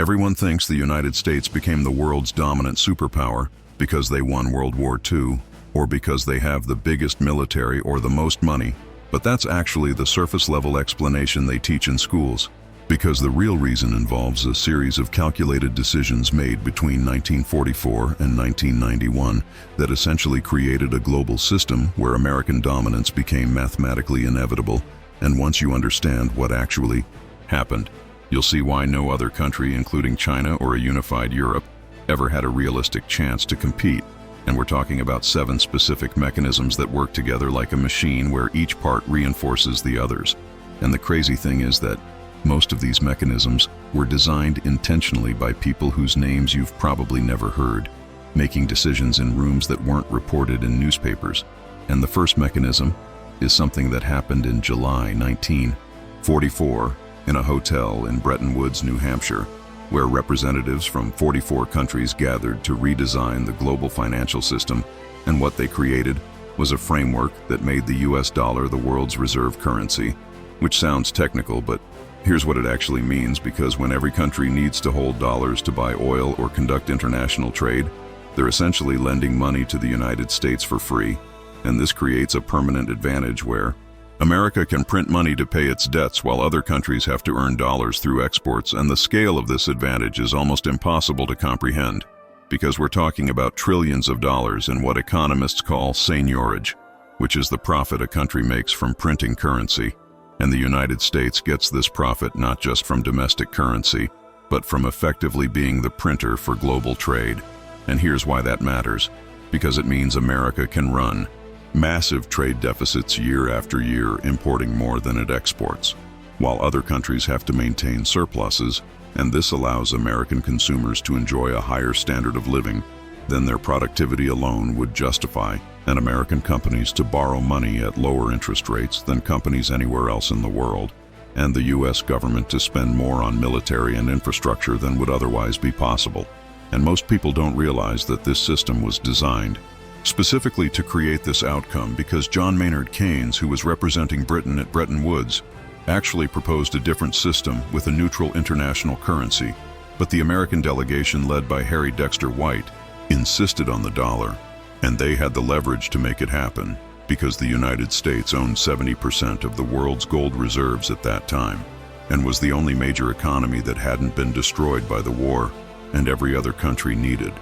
Everyone thinks the United States became the world's dominant superpower because they won World War II, or because they have the biggest military or the most money, but that's actually the surface-level explanation they teach in schools, because the real reason involves a series of calculated decisions made between 1944 and 1991 that essentially created a global system where American dominance became mathematically inevitable. And once you understand what actually happened, you'll see why no other country, including China or a unified Europe, ever had a realistic chance to compete. And we're talking about 7 specific mechanisms that work together like a machine where each part reinforces the others. And the crazy thing is that most of these mechanisms were designed intentionally by people whose names you've probably never heard, making decisions in rooms that weren't reported in newspapers. And the first mechanism is something that happened in July 1944 in a hotel in Bretton Woods, New Hampshire, where representatives from 44 countries gathered to redesign the global financial system, and what they created was a framework that made the US dollar the world's reserve currency, which sounds technical, but here's what it actually means, because when every country needs to hold dollars to buy oil or conduct international trade, they're essentially lending money to the United States for free, and this creates a permanent advantage where America can print money to pay its debts while other countries have to earn dollars through exports, and the scale of this advantage is almost impossible to comprehend, because we're talking about trillions of dollars in what economists call seigniorage, which is the profit a country makes from printing currency. And the United States gets this profit not just from domestic currency, but from effectively being the printer for global trade. And here's why that matters, because it means America can run massive trade deficits year after year, importing more than it exports, while other countries have to maintain surpluses, and this allows American consumers to enjoy a higher standard of living than their productivity alone would justify, and American companies to borrow money at lower interest rates than companies anywhere else in the world, and the US government to spend more on military and infrastructure than would otherwise be possible. And most people don't realize that this system was designed specifically to create this outcome, because John Maynard Keynes, who was representing Britain at Bretton Woods, actually proposed a different system with a neutral international currency, but the American delegation led by Harry Dexter White insisted on the dollar, and they had the leverage to make it happen, because the United States owned 70% of the world's gold reserves at that time, and was the only major economy that hadn't been destroyed by the war, and every other country needed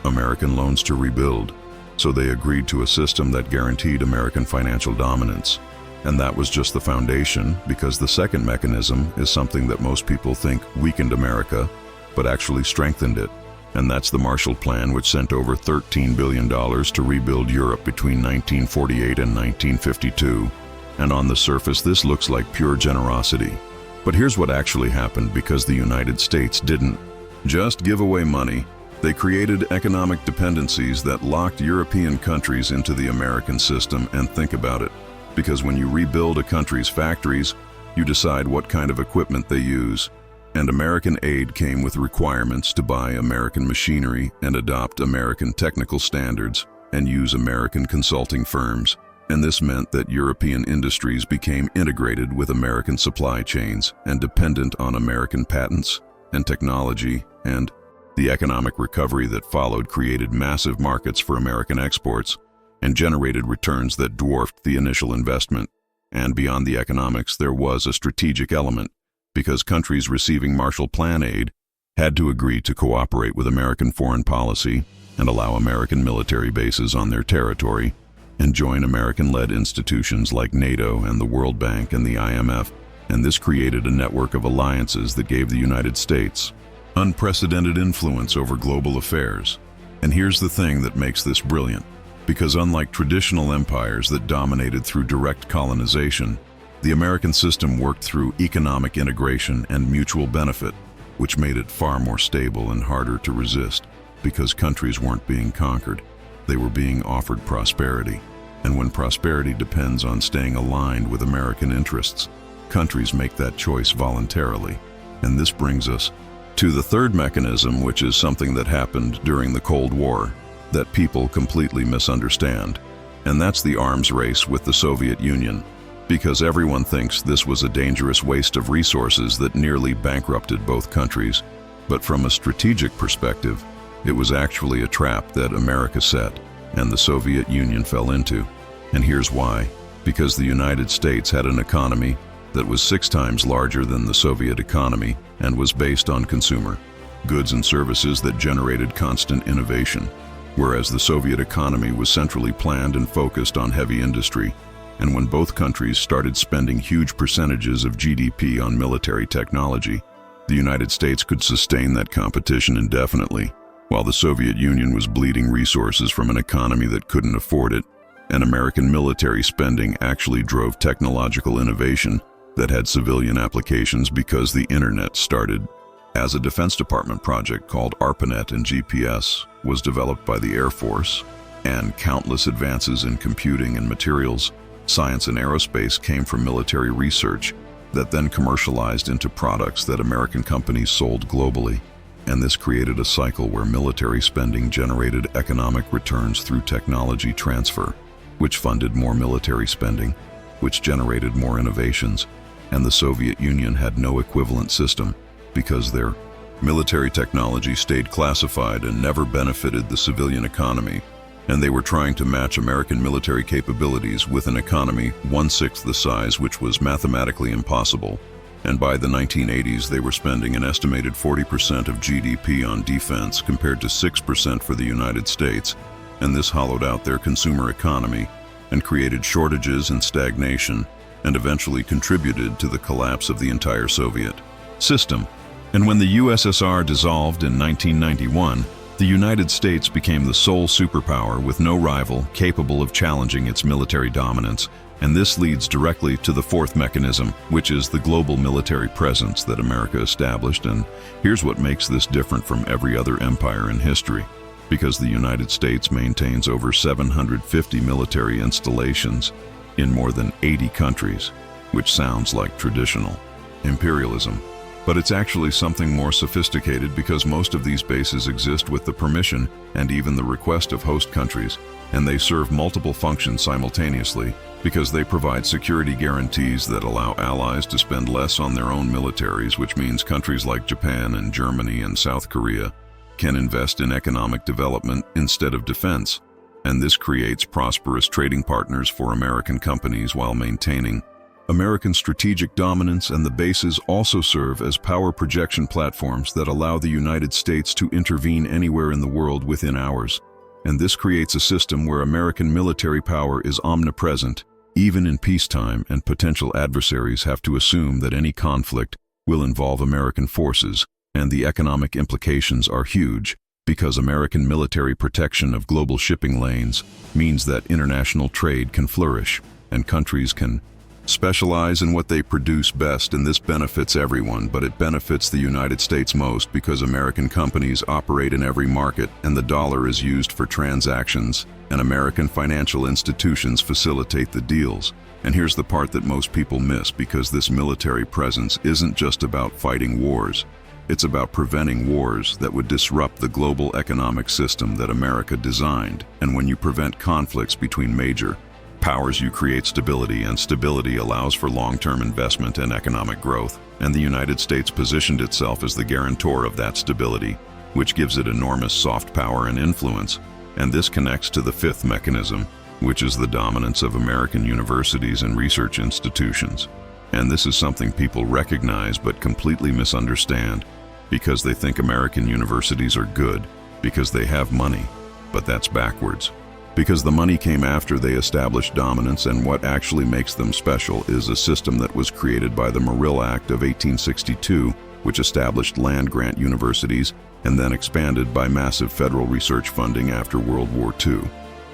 American loans to rebuild. So they agreed to a system that guaranteed American financial dominance. And that was just the foundation, because the second mechanism is something that most people think weakened America, but actually strengthened it. And that's the Marshall Plan, which sent over $13 billion to rebuild Europe between 1948 and 1952. And on the surface, this looks like pure generosity. But here's what actually happened, because the United States didn't just give away money. They created economic dependencies that locked European countries into the American system. And think about it, because when you rebuild a country's factories, you decide what kind of equipment they use. And American aid came with requirements to buy American machinery and adopt American technical standards and use American consulting firms. And this meant that European industries became integrated with American supply chains and dependent on American patents and technology, and the economic recovery that followed created massive markets for American exports and generated returns that dwarfed the initial investment. And beyond the economics, there was a strategic element, because countries receiving Marshall Plan aid had to agree to cooperate with American foreign policy and allow American military bases on their territory and join American-led institutions like NATO and the World Bank and the IMF. And this created a network of alliances that gave the United States unprecedented influence over global affairs. And here's the thing that makes this brilliant, because unlike traditional empires that dominated through direct colonization, the American system worked through economic integration and mutual benefit, which made it far more stable and harder to resist, because countries weren't being conquered, they were being offered prosperity. And when prosperity depends on staying aligned with American interests, countries make that choice voluntarily. And this brings us to the third mechanism, which is something that happened during the Cold War that people completely misunderstand. And that's the arms race with the Soviet Union, because everyone thinks this was a dangerous waste of resources that nearly bankrupted both countries. But from a strategic perspective, it was actually a trap that America set and the Soviet Union fell into. And here's why. Because the United States had an economy that was 6 times larger than the Soviet economy and was based on consumer goods and services that generated constant innovation, whereas the Soviet economy was centrally planned and focused on heavy industry. And when both countries started spending huge percentages of GDP on military technology, the United States could sustain that competition indefinitely, while the Soviet Union was bleeding resources from an economy that couldn't afford it. And American military spending actually drove technological innovation that had civilian applications because the internet started as a Defense Department project called ARPANET, and GPS was developed by the Air Force, and countless advances in computing and materials science and aerospace came from military research that then commercialized into products that American companies sold globally. And this created a cycle where military spending generated economic returns through technology transfer, which funded more military spending, which generated more innovations, and the Soviet Union had no equivalent system because their military technology stayed classified and never benefited the civilian economy, and they were trying to match American military capabilities with an economy 1/6 the size, which was mathematically impossible. And by the 1980s, they were spending an estimated 40% of GDP on defense compared to 6% for the United States, and this hollowed out their consumer economy and created shortages and stagnation, and eventually contributed to the collapse of the entire Soviet system. And when the USSR dissolved in 1991, the United States became the sole superpower with no rival capable of challenging its military dominance. And this leads directly to the fourth mechanism, which is the global military presence that America established. And here's what makes this different from every other empire in history. Because the United States maintains over 750 military installations in more than 80 countries, which sounds like traditional imperialism. But it's actually something more sophisticated, because most of these bases exist with the permission and even the request of host countries, and they serve multiple functions simultaneously because they provide security guarantees that allow allies to spend less on their own militaries, which means countries like Japan and Germany and South Korea can invest in economic development instead of defense. And this creates prosperous trading partners for American companies while maintaining American strategic dominance. And the bases also serve as power projection platforms that allow the United States to intervene anywhere in the world within hours. And this creates a system where American military power is omnipresent, even in peacetime, and potential adversaries have to assume that any conflict will involve American forces, and the economic implications are huge, because American military protection of global shipping lanes means that international trade can flourish, and countries can specialize in what they produce best, and this benefits everyone, but it benefits the United States most because American companies operate in every market, and the dollar is used for transactions, and American financial institutions facilitate the deals. And here's the part that most people miss, because this military presence isn't just about fighting wars. It's about preventing wars that would disrupt the global economic system that America designed. And when you prevent conflicts between major powers, you create stability, and stability allows for long-term investment and economic growth. And the United States positioned itself as the guarantor of that stability, which gives it enormous soft power and influence. And this connects to the fifth mechanism, which is the dominance of American universities and research institutions. And this is something people recognize but completely misunderstand, because they think American universities are good because they have money, but that's backwards. Because the money came after they established dominance, and what actually makes them special is a system that was created by the Morrill Act of 1862, which established land-grant universities and then expanded by massive federal research funding after World War II.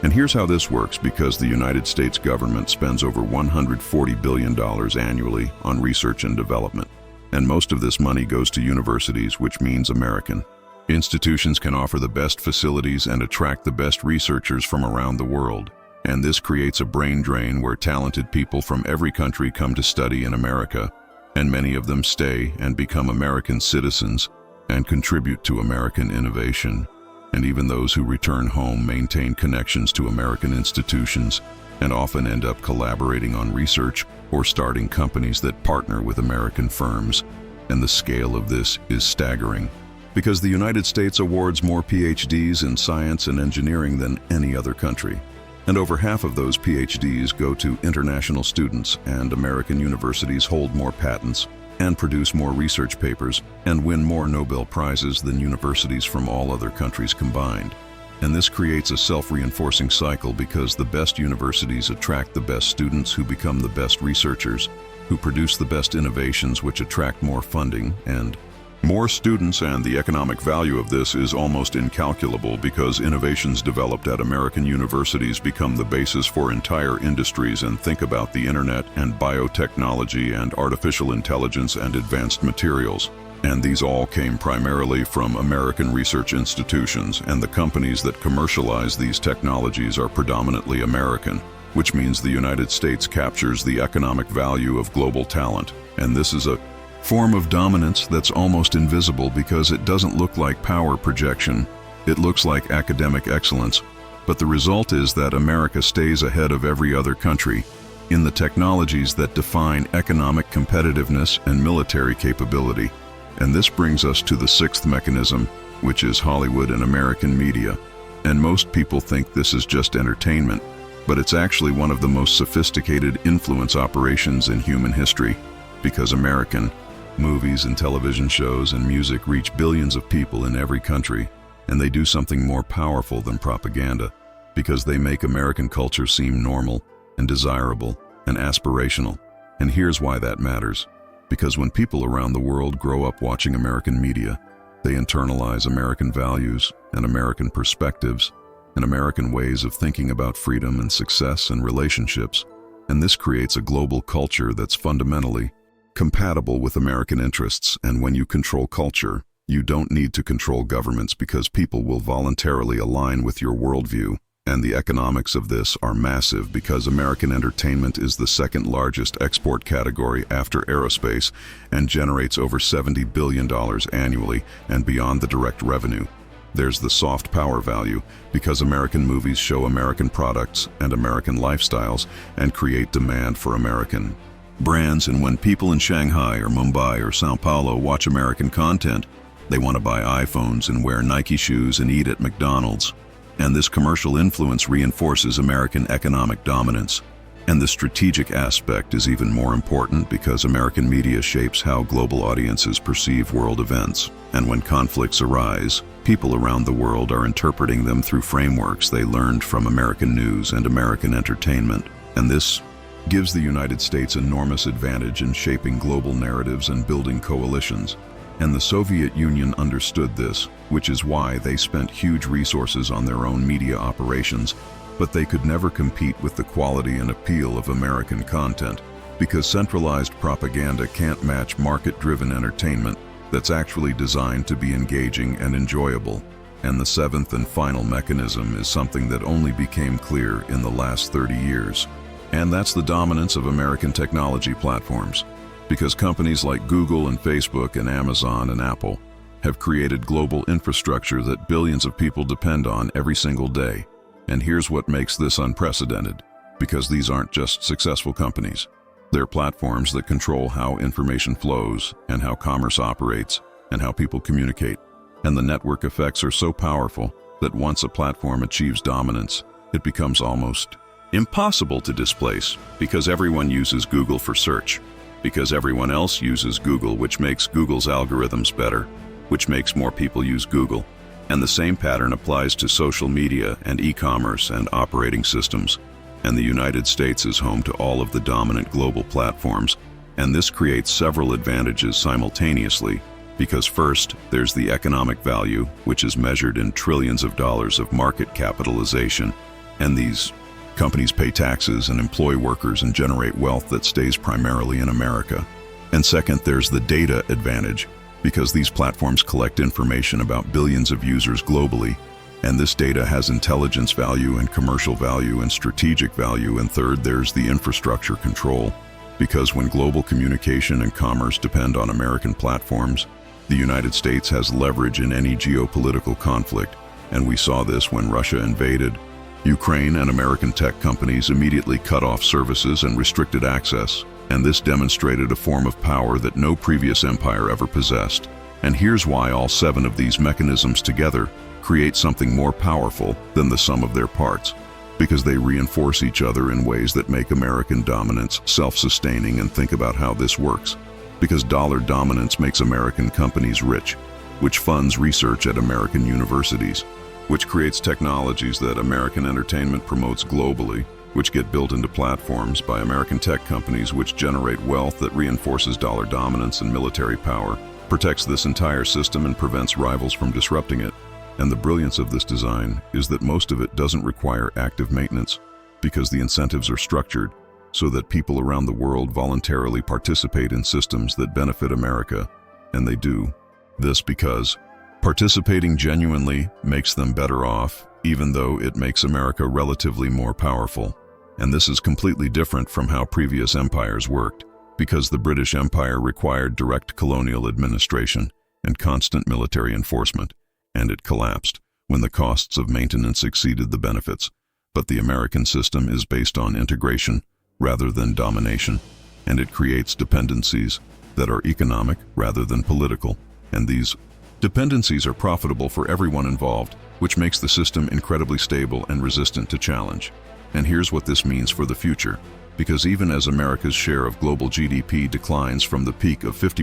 And here's how this works, because the United States government spends over $140 billion annually on research and development. And most of this money goes to universities, which means American institutions can offer the best facilities and attract the best researchers from around the world. And this creates a brain drain where talented people from every country come to study in America, and many of them stay and become American citizens and contribute to American innovation. And even those who return home maintain connections to American institutions and often end up collaborating on research or starting companies that partner with American firms. And the scale of this is staggering. Because the United States awards more PhDs in science and engineering than any other country. And over half of those PhDs go to international students, and American universities hold more patents and produce more research papers and win more Nobel Prizes than universities from all other countries combined. And this creates a self-reinforcing cycle because the best universities attract the best students who become the best researchers, who produce the best innovations which attract more funding and more students, and the economic value of this is almost incalculable because innovations developed at American universities become the basis for entire industries. And think about the internet and biotechnology and artificial intelligence and advanced materials. And these all came primarily from American research institutions, and the companies that commercialize these technologies are predominantly American, which means the United States captures the economic value of global talent. And this is a form of dominance that's almost invisible because it doesn't look like power projection. It looks like academic excellence. But the result is that America stays ahead of every other country in the technologies that define economic competitiveness and military capability. And this brings us to the sixth mechanism, which is Hollywood and American media. And most people think this is just entertainment, but it's actually one of the most sophisticated influence operations in human history, because American movies and television shows and music reach billions of people in every country, and they do something more powerful than propaganda, because they make American culture seem normal and desirable and aspirational. And here's why that matters. Because when people around the world grow up watching American media, they internalize American values and American perspectives and American ways of thinking about freedom and success and relationships, and this creates a global culture that's fundamentally compatible with American interests. And when you control culture, you don't need to control governments because people will voluntarily align with your worldview. And the economics of this are massive because American entertainment is the second largest export category after aerospace and generates over $70 billion annually. And beyond the direct revenue, there's the soft power value because American movies show American products and American lifestyles and create demand for American brands. And when people in Shanghai or Mumbai or Sao Paulo watch American content, they want to buy iPhones and wear Nike shoes and eat at McDonald's. And this commercial influence reinforces American economic dominance. And the strategic aspect is even more important because American media shapes how global audiences perceive world events. And when conflicts arise, people around the world are interpreting them through frameworks they learned from American news and American entertainment. And this gives the United States enormous advantage in shaping global narratives and building coalitions. And the Soviet Union understood this, which is why they spent huge resources on their own media operations, but they could never compete with the quality and appeal of American content, because centralized propaganda can't match market-driven entertainment that's actually designed to be engaging and enjoyable. And the seventh and final mechanism is something that only became clear in the last 30 years. And that's the dominance of American technology platforms, because companies like Google and Facebook and Amazon and Apple have created global infrastructure that billions of people depend on every single day. And here's what makes this unprecedented, because these aren't just successful companies. They're platforms that control how information flows and how commerce operates and how people communicate. And the network effects are so powerful that once a platform achieves dominance, it becomes almost impossible to displace, because everyone uses Google for search, because everyone else uses Google, which makes Google's algorithms better, which makes more people use Google. And the same pattern applies to social media and e-commerce and operating systems. And the United States is home to all of the dominant global platforms, and this creates several advantages simultaneously, because first, there's the economic value, which is measured in trillions of dollars of market capitalization, and these companies pay taxes and employ workers and generate wealth that stays primarily in America. And second, there's the data advantage, because these platforms collect information about billions of users globally, and this data has intelligence value and commercial value and strategic value. And third, there's the infrastructure control, because when global communication and commerce depend on American platforms, the United States has leverage in any geopolitical conflict. And we saw this when Russia invaded Ukraine, and American tech companies immediately cut off services and restricted access, and this demonstrated a form of power that no previous empire ever possessed. And here's why all 7 of these mechanisms together create something more powerful than the sum of their parts. Because they reinforce each other in ways that make American dominance self-sustaining. And think about how this works. Because dollar dominance makes American companies rich, which funds research at American universities, which creates technologies that American entertainment promotes globally, which get built into platforms by American tech companies, which generate wealth that reinforces dollar dominance and military power, protects this entire system and prevents rivals from disrupting it. And the brilliance of this design is that most of it doesn't require active maintenance, because the incentives are structured so that people around the world voluntarily participate in systems that benefit America, and they do. This because participating genuinely makes them better off, even though it makes America relatively more powerful. And this is completely different from how previous empires worked, because the British Empire required direct colonial administration and constant military enforcement, and it collapsed when the costs of maintenance exceeded the benefits. But the American system is based on integration rather than domination, and it creates dependencies that are economic rather than political. And these dependencies are profitable for everyone involved, which makes the system incredibly stable and resistant to challenge. And here's what this means for the future. Because even as America's share of global GDP declines from the peak of 50%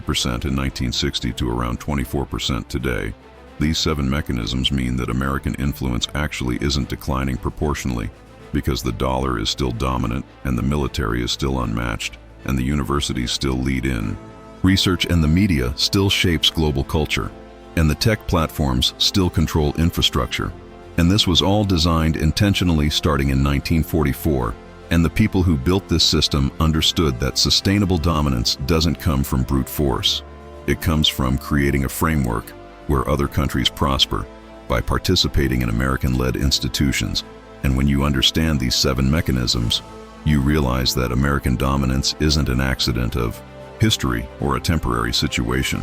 in 1960 to around 24% today, these 7 mechanisms mean that American influence actually isn't declining proportionally, because the dollar is still dominant, and the military is still unmatched, and the universities still lead in research, and the media still shapes global culture, and the tech platforms still control infrastructure. And this was all designed intentionally starting in 1944, and the people who built this system understood that sustainable dominance doesn't come from brute force. It comes from creating a framework where other countries prosper by participating in American-led institutions. And when you understand these 7 mechanisms, you realize that American dominance isn't an accident of history or a temporary situation.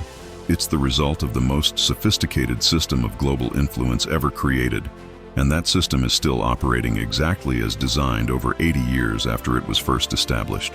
It's the result of the most sophisticated system of global influence ever created, and that system is still operating exactly as designed over 80 years after it was first established.